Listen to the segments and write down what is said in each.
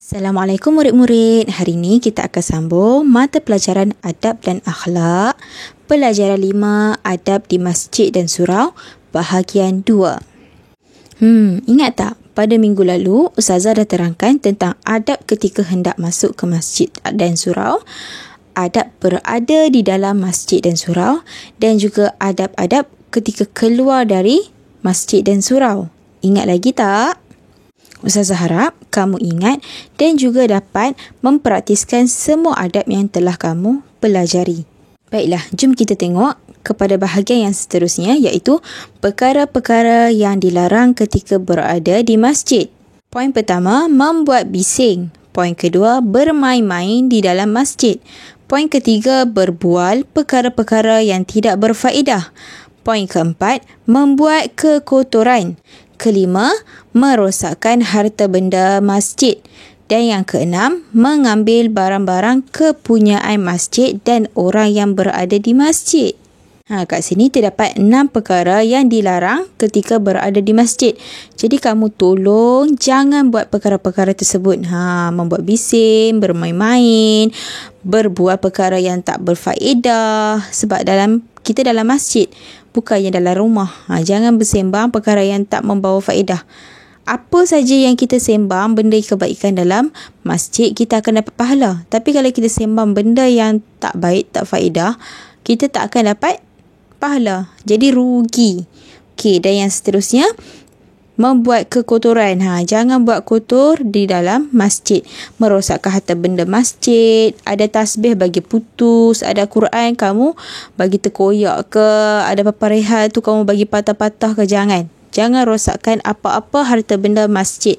Assalamualaikum murid-murid. Hari ini kita akan sambung mata pelajaran adab dan akhlak. Pelajaran 5, adab di masjid dan surau, bahagian 2. Ingat tak? Pada minggu lalu, Ustazah dah terangkan tentang adab ketika hendak masuk ke masjid dan surau, adab berada di dalam masjid dan surau, dan juga adab-adab ketika keluar dari masjid dan surau. Ingat lagi tak? Ustazah harap kamu ingat dan juga dapat mempraktiskan semua adab yang telah kamu pelajari. Baiklah, jom kita tengok kepada bahagian yang seterusnya, iaitu perkara-perkara yang dilarang ketika berada di masjid. Poin pertama, membuat bising. Poin kedua, bermain-main di dalam masjid. Poin ketiga, berbual perkara-perkara yang tidak berfaedah. Poin keempat, membuat kekotoran. Kelima, merosakkan harta benda masjid. Dan yang keenam, mengambil barang-barang kepunyaan masjid dan orang yang berada di masjid. Kat sini terdapat 6 perkara yang dilarang ketika berada di masjid. Jadi kamu tolong jangan buat perkara-perkara tersebut. Membuat bising, bermain-main, berbuat perkara yang tak berfaedah. Sebab kita dalam masjid, bukannya dalam rumah. Jangan bersembang perkara yang tak membawa faedah. Apa saja yang kita sembang benda kebaikan dalam masjid, kita akan dapat pahala. Tapi kalau kita sembang benda yang tak baik, tak faedah, kita tak akan dapat pahala. Jadi rugi. Okey, dan yang seterusnya, membuat kekotoran. Jangan buat kotor di dalam masjid. Merosakkan harta benda masjid. Ada tasbih bagi putus. Ada Quran kamu bagi terkoyak ke. Ada paparehat tu kamu bagi patah-patah ke. Jangan rosakkan apa-apa harta benda masjid.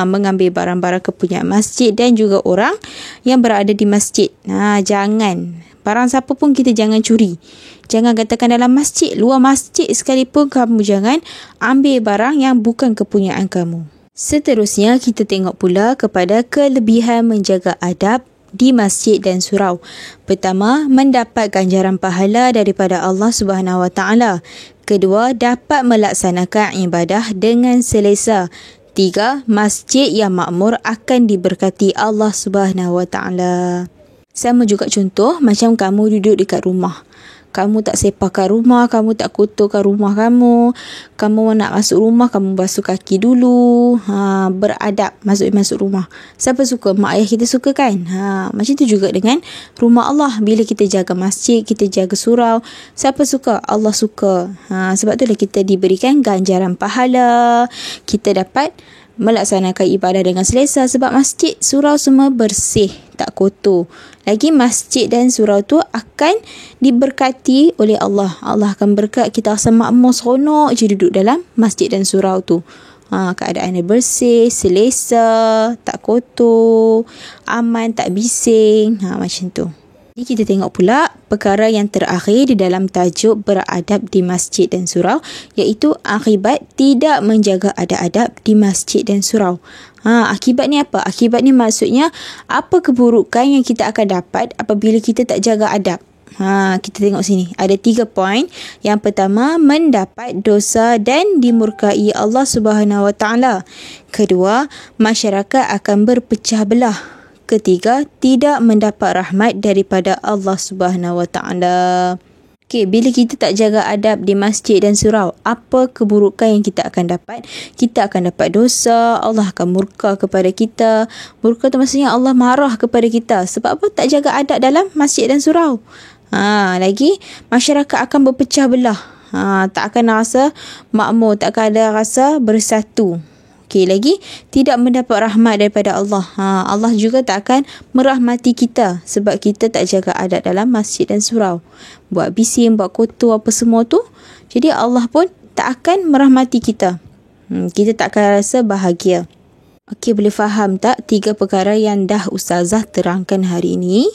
Mengambil barang-barang kepunyaan masjid dan juga orang yang berada di masjid. Jangan. Barang siapa pun kita jangan curi. Jangan katakan dalam masjid, luar masjid sekalipun kamu jangan ambil barang yang bukan kepunyaan kamu. Seterusnya kita tengok pula kepada kelebihan menjaga adab di masjid dan surau. Pertama, mendapat ganjaran pahala daripada Allah Subhanahu Wa Taala. Kedua, dapat melaksanakan ibadah dengan selesa. 3, masjid yang makmur akan diberkati Allah Subhanahu Wa Taala. Sama juga contoh macam kamu duduk dekat rumah. Kamu tak sepakan rumah, kamu tak kotorkan rumah kamu. Kamu nak masuk rumah, kamu basuh kaki dulu. Beradab masuk rumah. Siapa suka? Mak ayah kita suka kan? Macam tu juga dengan rumah Allah. Bila kita jaga masjid, kita jaga surau. Siapa suka? Allah suka. Sebab itulah kita diberikan ganjaran pahala. Kita dapat melaksanakan ibadah dengan selesa sebab masjid, surau semua bersih, tak kotor. Lagi masjid dan surau tu akan diberkati oleh Allah. Allah akan berkat, kita rasa makmur, seronok je duduk dalam masjid dan surau tu. Keadaannya bersih, selesa, tak kotor, aman, tak bising. Macam tu. Jadi kita tengok pula perkara yang terakhir di dalam tajuk beradab di masjid dan surau, iaitu akibat tidak menjaga adab-adab di masjid dan surau. Akibat ni apa? Akibat ni maksudnya apa keburukan yang kita akan dapat apabila kita tak jaga adab. Kita tengok sini. Ada 3 poin. Yang pertama, mendapat dosa dan dimurkai Allah Subhanahu Wa Taala. Kedua, masyarakat akan berpecah belah. Ketiga, tidak mendapat rahmat daripada Allah Subhanahu Wa Taala. Okey, bila kita tak jaga adab di masjid dan surau, apa keburukan yang kita akan dapat? Kita akan dapat dosa, Allah akan murka kepada kita. Murka tu maksudnya Allah marah kepada kita. Sebab apa? Tak jaga adab dalam masjid dan surau. Lagi, masyarakat akan berpecah belah. Tak akan rasa makmur, tak akan ada rasa bersatu. Okey, lagi tidak mendapat rahmat daripada Allah. Allah juga tak akan merahmati kita sebab kita tak jaga adab dalam masjid dan surau. Buat bising, buat kotor apa semua tu. Jadi Allah pun tak akan merahmati kita. Kita tak akan rasa bahagia. Okey, boleh faham tak 3 perkara yang dah Ustazah terangkan hari ini?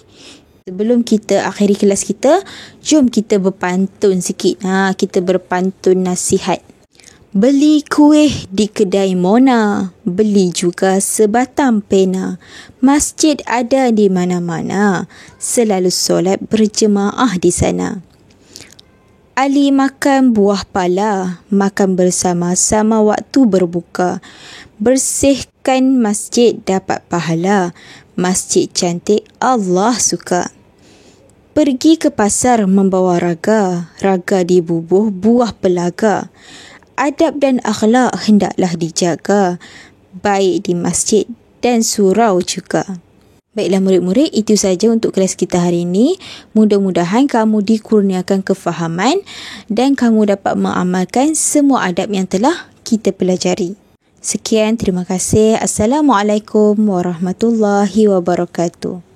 Sebelum kita akhiri kelas kita, jom kita berpantun sikit. Kita berpantun nasihat. Beli kuih di kedai Mona, beli juga sebatang pena. Masjid ada di mana-mana, selalu solat berjemaah di sana. Ali makan buah pala, makan bersama-sama waktu berbuka. Bersih Kan masjid dapat pahala. Masjid cantik Allah suka. Pergi ke pasar membawa raga. Raga dibubuh buah pelaga. Adab dan akhlak hendaklah dijaga. Baik di masjid dan surau juga. Baiklah murid-murid, itu saja untuk kelas kita hari ini. Mudah-mudahan kamu dikurniakan kefahaman dan kamu dapat mengamalkan semua adab yang telah kita pelajari. Sekian, terima kasih. Assalamualaikum warahmatullahi wabarakatuh.